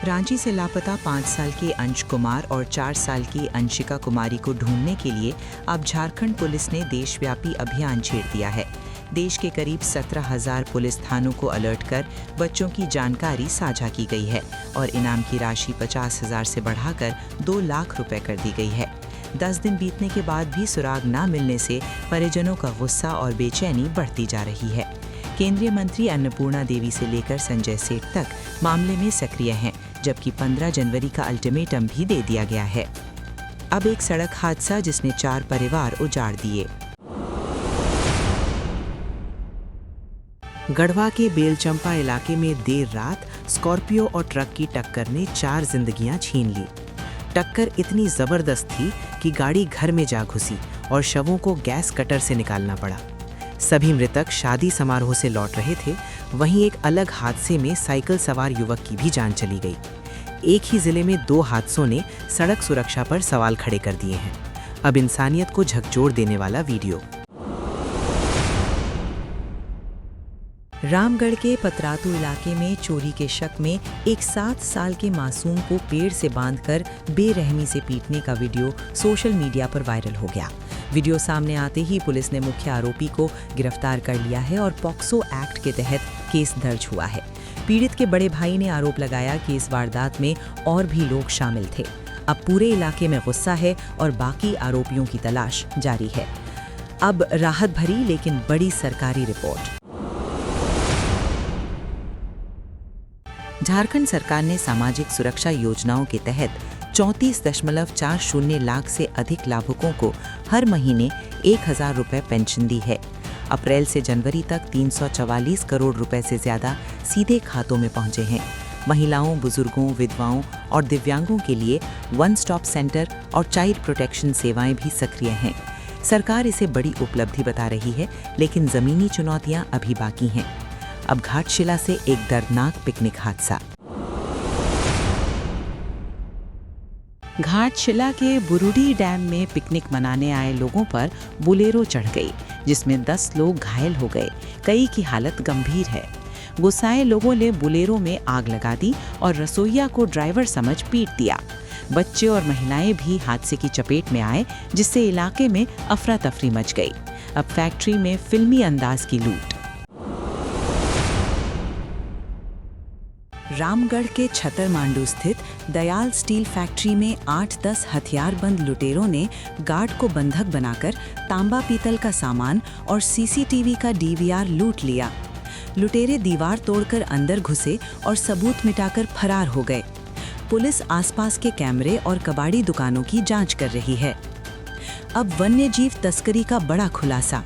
रांची से लापता 5 साल के अंश कुमार और 4 साल की अंशिका कुमारी को ढूंढने के लिए अब झारखंड पुलिस ने देशव्यापी अभियान छेड़ दिया है। देश के करीब 17,000 पुलिस थानों को अलर्ट कर बच्चों की जानकारी साझा की गई है और इनाम की राशि 50,000 से बढ़ाकर 2 लाख रुपए कर दी गई है। 10 दिन बीतने के बाद भी सुराग न मिलने से परिजनों का गुस्सा और बेचैनी बढ़ती जा रही है। केंद्रीय मंत्री अन्नपूर्णा देवी से लेकर संजय सेठ तक मामले में सक्रिय हैं, जबकि 15 जनवरी का अल्टीमेटम भी दे दिया गया है। अब एक सड़क हादसा जिसने 4 परिवार उजाड़ दिए। गढ़वा के बेलचंपा इलाके में देर रात स्कॉर्पियो और ट्रक की टक्कर ने 4 जिंदगियां छीन ली। टक्कर इतनी जबरदस्त थी कि गाड़ी घर में जा घुसी और शवों को गैस कटर से निकालना पड़ा। सभी मृतक शादी समारोह से लौट रहे थे। वहीं एक अलग हादसे में साइकिल सवार युवक की भी जान चली गई। एक ही जिले में 2 हादसों ने सड़क सुरक्षा पर सवाल खड़े कर दिए हैं। अब इंसानियत को झकझोर देने वाला वीडियो। रामगढ़ के पतरातू इलाके में चोरी के शक में एक 7 साल के मासूम को पेड़ से बांधकर बेरहमी से पीटने का वीडियो सोशल मीडिया पर वायरल हो गया। वीडियो सामने आते ही पुलिस ने मुख्य आरोपी को गिरफ्तार कर लिया है और पॉक्सो एक्ट के तहत केस दर्ज हुआ है। पीड़ित के बड़े भाई ने आरोप लगाया कि इस वारदात में और भी लोग शामिल थे। अब पूरे इलाके में गुस्सा है और बाकी आरोपियों की तलाश जारी है। अब राहत भरी लेकिन बड़ी सरकारी रिपोर्ट। झारखंड सरकार ने सामाजिक सुरक्षा योजनाओं के तहत 34.40 लाख से अधिक लाभुकों को हर महीने 1,000 रुपए पेंशन दी है। अप्रैल से जनवरी तक 344 करोड़ रुपए से ज्यादा सीधे खातों में पहुंचे हैं। महिलाओं, बुजुर्गों, विधवाओं और दिव्यांगों के लिए वन स्टॉप सेंटर और चाइल्ड प्रोटेक्शन सेवाएं भी सक्रिय हैं। सरकार इसे बड़ी उपलब्धि बता रही है, लेकिन जमीनी चुनौतियां अभी बाकी हैं। अब घाटशिला से एक दर्दनाक पिकनिक हादसा। घाटशिला के बुरुडी डैम में पिकनिक मनाने आए लोगों पर बोलेरो चढ़ गई, जिसमें 10 लोग घायल हो गए। कई की हालत गंभीर है। गुस्साए लोगों ने बोलेरो में आग लगा दी और रसोइया को ड्राइवर समझ पीट दिया। बच्चे और महिलाएं भी हादसे की चपेट में आए, जिससे इलाके में अफरा तफरी मच गई। अब फैक्ट्री में फिल्मी अंदाज की लूट। रामगढ़ के छतरमांडू स्थित दयाल स्टील फैक्ट्री में 8-10 हथियारबंद लुटेरों ने गार्ड को बंधक बनाकर तांबा पीतल का सामान और सीसीटीवी का डीवीआर लूट लिया। लुटेरे दीवार तोड़कर अंदर घुसे और सबूत मिटाकर फरार हो गए। पुलिस आसपास के कैमरे और कबाड़ी दुकानों की जांच कर रही है। अब वन्यजीव तस्करी का बड़ा खुलासा।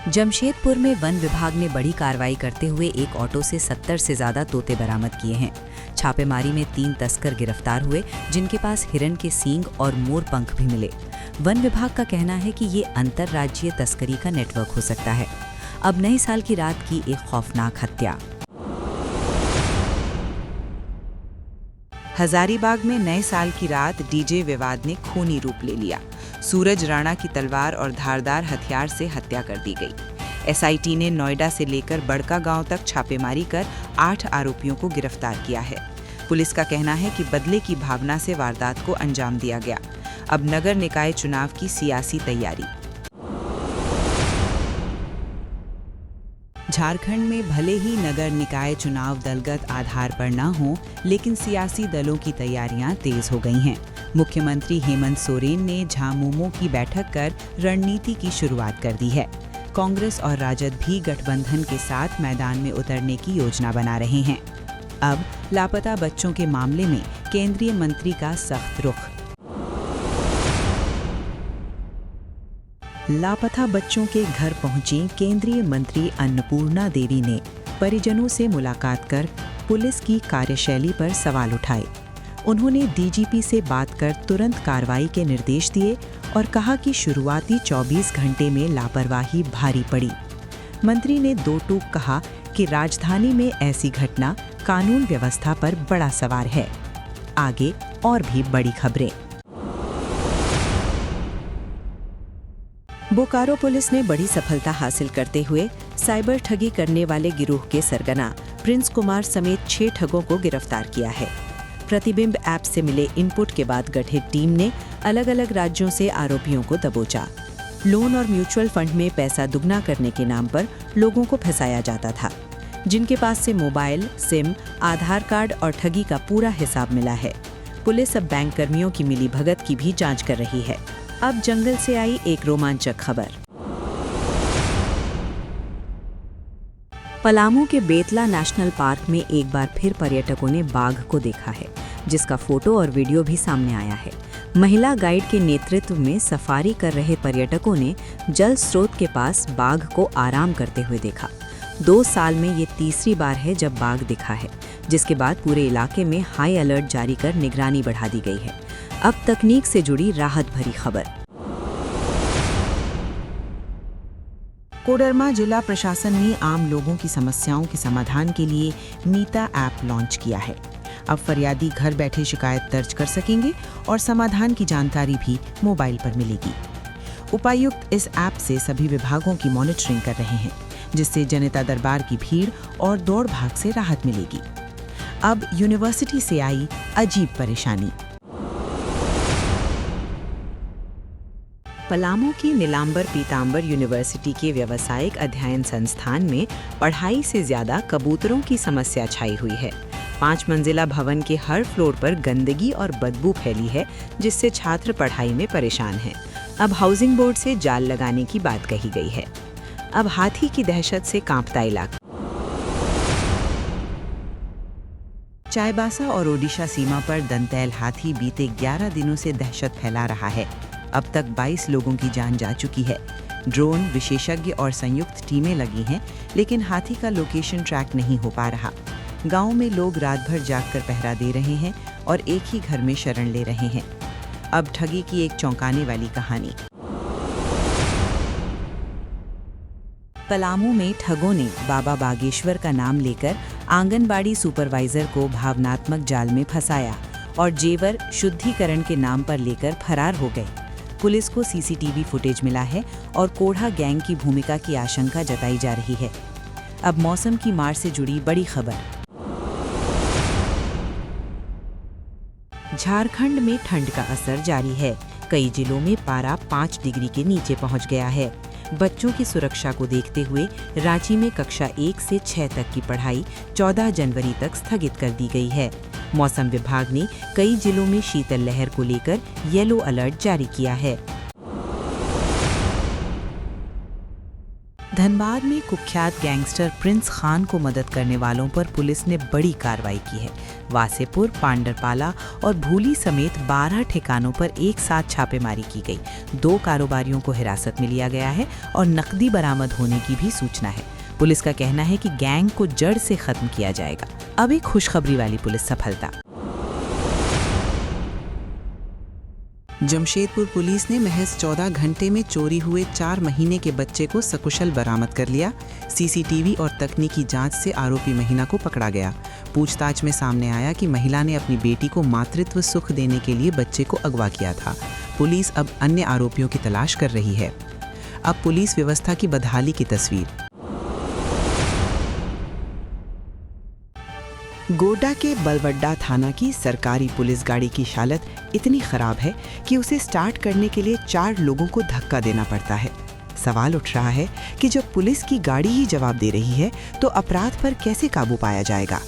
जमशेदपुर में वन विभाग ने बड़ी कार्रवाई करते हुए एक ऑटो से 70 से ज्यादा तोते बरामद किए हैं। छापेमारी में 3 तस्कर गिरफ्तार हुए, जिनके पास हिरन के सींग और मोर पंख भी मिले। वन विभाग का कहना है कि ये अंतर्राज्यीय तस्करी का नेटवर्क हो सकता है। अब नए साल की रात की एक खौफनाक हत्या। हजारीबाग में नए साल की रात डीजे विवाद ने खूनी रूप ले लिया। सूरज राणा की तलवार और धारदार हथियार से हत्या कर दी गई। एसआईटी ने नोएडा से लेकर बड़का गांव तक छापेमारी कर 8 आरोपियों को गिरफ्तार किया है। पुलिस का कहना है कि बदले की भावना से वारदात को अंजाम दिया गया। अब नगर निकाय चुनाव की सियासी तैयारी। झारखंड में भले ही नगर निकाय चुनाव दलगत आधार पर न हो, लेकिन सियासी दलों की तैयारियां तेज हो गई हैं। मुख्यमंत्री हेमंत सोरेन ने झामुमो की बैठक कर रणनीति की शुरुआत कर दी है। कांग्रेस और राजद भी गठबंधन के साथ मैदान में उतरने की योजना बना रहे हैं। अब लापता बच्चों के मामले में केंद्रीय मंत्री का सख्त रुख। लापता बच्चों के घर पहुंची केंद्रीय मंत्री अन्नपूर्णा देवी ने परिजनों से मुलाकात कर पुलिस की कार्यशैली पर सवाल उठाए। उन्होंने डीजीपी से बात कर तुरंत कार्रवाई के निर्देश दिए और कहा कि शुरुआती 24 घंटे में लापरवाही भारी पड़ी। मंत्री ने 2 टूक कहा कि राजधानी में ऐसी घटना कानून व्यवस्था पर बड़ा सवाल है। आगे और भी बड़ी खबरें। बोकारो पुलिस ने बड़ी सफलता हासिल करते हुए साइबर ठगी करने वाले गिरोह के सरगना प्रिंस कुमार समेत 6 ठगों को गिरफ्तार किया है। प्रतिबिंब ऐप से मिले इनपुट के बाद गठित टीम ने अलग अलग राज्यों से आरोपियों को दबोचा। लोन और म्यूचुअल फंड में पैसा दुगना करने के नाम पर लोगों को फंसाया जाता था, जिनके पास से मोबाइल, सिम, आधार कार्ड और ठगी का पूरा हिसाब मिला है। पुलिस अब बैंक कर्मियों की मिलीभगत की भी जांच कर रही है। अब जंगल से आई एक रोमांचक खबर। पलामू के बेतला नेशनल पार्क में एक बार फिर पर्यटकों ने बाघ को देखा है, जिसका फोटो और वीडियो भी सामने आया है। महिला गाइड के नेतृत्व में सफारी कर रहे पर्यटकों ने जल स्रोत के पास बाघ को आराम करते हुए देखा। 2 साल में ये तीसरी बार है जब बाघ दिखा है, जिसके बाद पूरे इलाके में हाई अलर्ट जारी कर निगरानी बढ़ा दी गई है। अब तकनीक से जुड़ी राहत भरी खबर। कोडरमा जिला प्रशासन ने आम लोगों की समस्याओं के समाधान के लिए मीता ऐप लॉन्च किया है। अब फरियादी घर बैठे शिकायत दर्ज कर सकेंगे और समाधान की जानकारी भी मोबाइल पर मिलेगी। उपायुक्त इस ऐप से सभी विभागों की मॉनिटरिंग कर रहे हैं, जिससे जनता दरबार की भीड़ और दौड़ भाग से राहत मिलेगी। अब यूनिवर्सिटी से आई अजीब परेशानी। पलामू की नीलांबर पीतांबर यूनिवर्सिटी के व्यावसायिक अध्ययन संस्थान में पढ़ाई से ज्यादा कबूतरों की समस्या छाई हुई है। 5 मंजिला भवन के हर फ्लोर पर गंदगी और बदबू फैली है, जिससे छात्र पढ़ाई में परेशान हैं। अब हाउसिंग बोर्ड से जाल लगाने की बात कही गई है। अब हाथी की दहशत से कांपता इलाका। चाईबासा और ओडिशा सीमा पर दंतैल हाथी बीते 11 दिनों से दहशत फैला रहा है। अब तक 22 लोगों की जान जा चुकी है। ड्रोन, विशेषज्ञ और संयुक्त टीमें लगी हैं, लेकिन हाथी का लोकेशन ट्रैक नहीं हो पा रहा। गांव में लोग रात भर जागकर पहरा दे रहे हैं और एक ही घर में शरण ले रहे हैं। अब ठगी की एक चौंकाने वाली कहानी। पलामू में ठगों ने बाबा बागेश्वर का नाम लेकर आंगनबाड़ी सुपरवाइजर को भावनात्मक जाल में फंसाया और जेवर शुद्धिकरण के नाम पर लेकर फरार हो गए। पुलिस को सीसीटीवी फुटेज मिला है और कोढ़ा गैंग की भूमिका की आशंका जताई जा रही है। अब मौसम की मार से जुड़ी बड़ी खबर। झारखंड में ठंड का असर जारी है। कई जिलों में पारा 5 डिग्री के नीचे पहुंच गया है। बच्चों की सुरक्षा को देखते हुए रांची में कक्षा 1 से 6 तक की पढ़ाई 14 जनवरी तक स्थगित कर दी गई है। मौसम विभाग ने कई जिलों में शीतल लहर को लेकर येलो अलर्ट जारी किया है। धनबाद में कुख्यात गैंगस्टर प्रिंस खान को मदद करने वालों पर पुलिस ने बड़ी कार्रवाई की है। वासेपुर, पांडरपाला और भूली समेत 12 ठिकानों पर एक साथ छापेमारी की गई। 2 कारोबारियों को हिरासत में लिया गया है और नकदी बरामद होने की भी सूचना है। पुलिस का कहना है कि गैंग को जड़ से खत्म किया जाएगा। अब एक खुशखबरी वाली पुलिस सफलता। जमशेदपुर पुलिस ने महज 14 घंटे में चोरी हुए 4 महीने के बच्चे को सकुशल बरामद कर लिया। सीसीटीवी और तकनीकी जांच से आरोपी महिला को पकड़ा गया। पूछताछ में सामने आया कि महिला ने अपनी बेटी को मातृत्व सुख देने के लिए बच्चे को अगवा किया था। पुलिस अब अन्य आरोपियों की तलाश कर रही है। अब पुलिस व्यवस्था की बदहाली की तस्वीर। गोड्डा के बलवड्डा थाना की सरकारी पुलिस गाड़ी की हालत इतनी खराब है कि उसे स्टार्ट करने के लिए 4 लोगों को धक्का देना पड़ता है। सवाल उठ रहा है कि जब पुलिस की गाड़ी ही जवाब दे रही है तो अपराध पर कैसे काबू पाया जाएगा।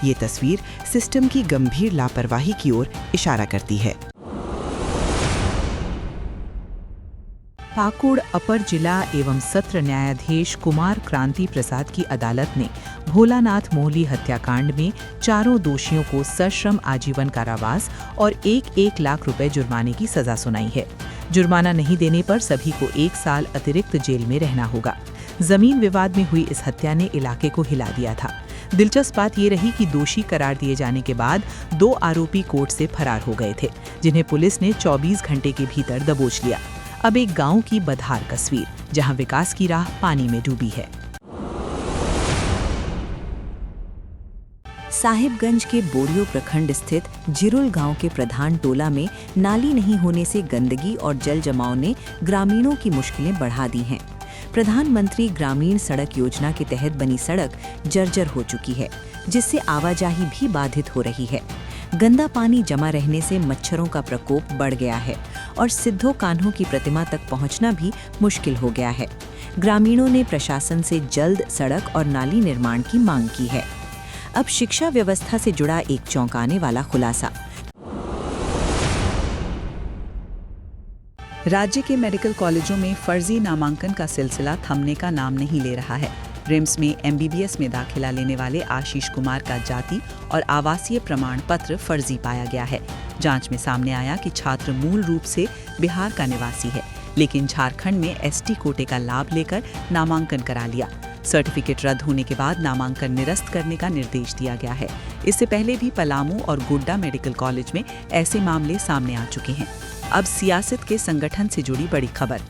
ये तस्वीर सिस्टम की गंभीर लापरवाही की ओर इशारा करती है। पाकुड़ अपर जिला एवं सत्र न्यायाधीश कुमार क्रांति प्रसाद की अदालत ने भोलानाथ मोहली हत्याकांड में 4 दोषियों को सश्रम आजीवन कारावास और 1-1 लाख रुपए जुर्माने की सजा सुनाई है। जुर्माना नहीं देने पर सभी को 1 साल अतिरिक्त जेल में रहना होगा। जमीन विवाद में हुई इस हत्या ने इलाके को हिला दिया था। दिलचस्प बात ये रही कि दोषी करार दिए जाने के बाद 2 आरोपी कोर्ट से फरार हो गए थे, जिन्हें पुलिस ने 24 घंटे के भीतर दबोच लिया। अब एक गांव की बदहाल तस्वीर, जहां विकास की राह पानी में डूबी है। साहिबगंज के बोरियो प्रखंड स्थित जिरुल गांव के प्रधान टोला में नाली नहीं होने से गंदगी और जल जमाव ने ग्रामीणों की मुश्किलें बढ़ा दी हैं। प्रधानमंत्री ग्रामीण सड़क योजना के तहत बनी सड़क जर्जर हो चुकी है, जिससे आवाजाही भी बाधित हो रही है। गंदा पानी जमा रहने से मच्छरों का प्रकोप बढ़ गया है और सिद्धो कान्हों की प्रतिमा तक पहुंचना भी मुश्किल हो गया है। ग्रामीणों ने प्रशासन से जल्द सड़क और नाली निर्माण की मांग की है। अब शिक्षा व्यवस्था से जुड़ा एक चौंकाने वाला खुलासा। राज्य के मेडिकल कॉलेजों में फर्जी नामांकन का सिलसिला थमने का नाम नहीं ले रहा है। रिम्स में MBBS में दाखिला लेने वाले आशीष कुमार का जाति और आवासीय प्रमाण पत्र फर्जी पाया गया है। जांच में सामने आया कि छात्र मूल रूप से बिहार का निवासी है, लेकिन झारखंड में ST कोटे का लाभ लेकर नामांकन करा लिया। सर्टिफिकेट रद्द होने के बाद नामांकन निरस्त करने का निर्देश दिया गया है। इससे पहले भी पलामू और गोड्डा मेडिकल कॉलेज में ऐसे मामले सामने आ चुके हैं। अब सियासत के संगठन से जुड़ी बड़ी खबर।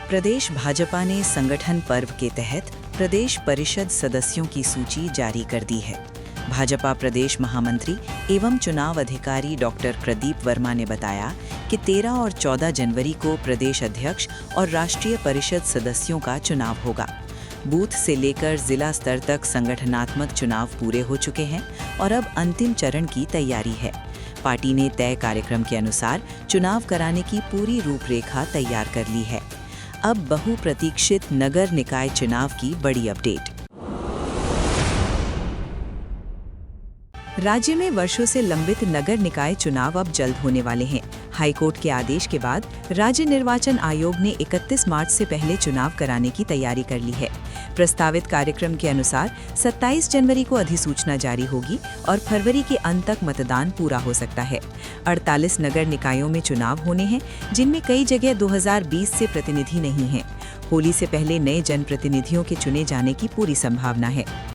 प्रदेश भाजपा ने संगठन पर्व के तहत प्रदेश परिषद सदस्यों की सूची जारी कर दी है। भाजपा प्रदेश महामंत्री एवं चुनाव अधिकारी डॉक्टर प्रदीप वर्मा ने बताया कि 13 और 14 जनवरी को प्रदेश अध्यक्ष और राष्ट्रीय परिषद सदस्यों का चुनाव होगा। बूथ से लेकर जिला स्तर तक संगठनात्मक चुनाव पूरे हो चुके हैं और अब अंतिम चरण की तैयारी है। पार्टी ने तय कार्यक्रम के अनुसार चुनाव कराने की पूरी रूपरेखा तैयार कर ली है। अब बहुप्रतीक्षित नगर निकाय चुनाव की बड़ी अपडेट। राज्य में वर्षों से लंबित नगर निकाय चुनाव अब जल्द होने वाले हैं। हाईकोर्ट के आदेश के बाद राज्य निर्वाचन आयोग ने 31 मार्च से पहले चुनाव कराने की तैयारी कर ली है। प्रस्तावित कार्यक्रम के अनुसार 27 जनवरी को अधिसूचना जारी होगी और फरवरी के अंत तक मतदान पूरा हो सकता है। 48 नगर निकायों में चुनाव होने हैं, जिनमें कई जगह 2020 से प्रतिनिधि नहीं हैं। होली से पहले नए जनप्रतिनिधियों के चुने जाने की पूरी संभावना है।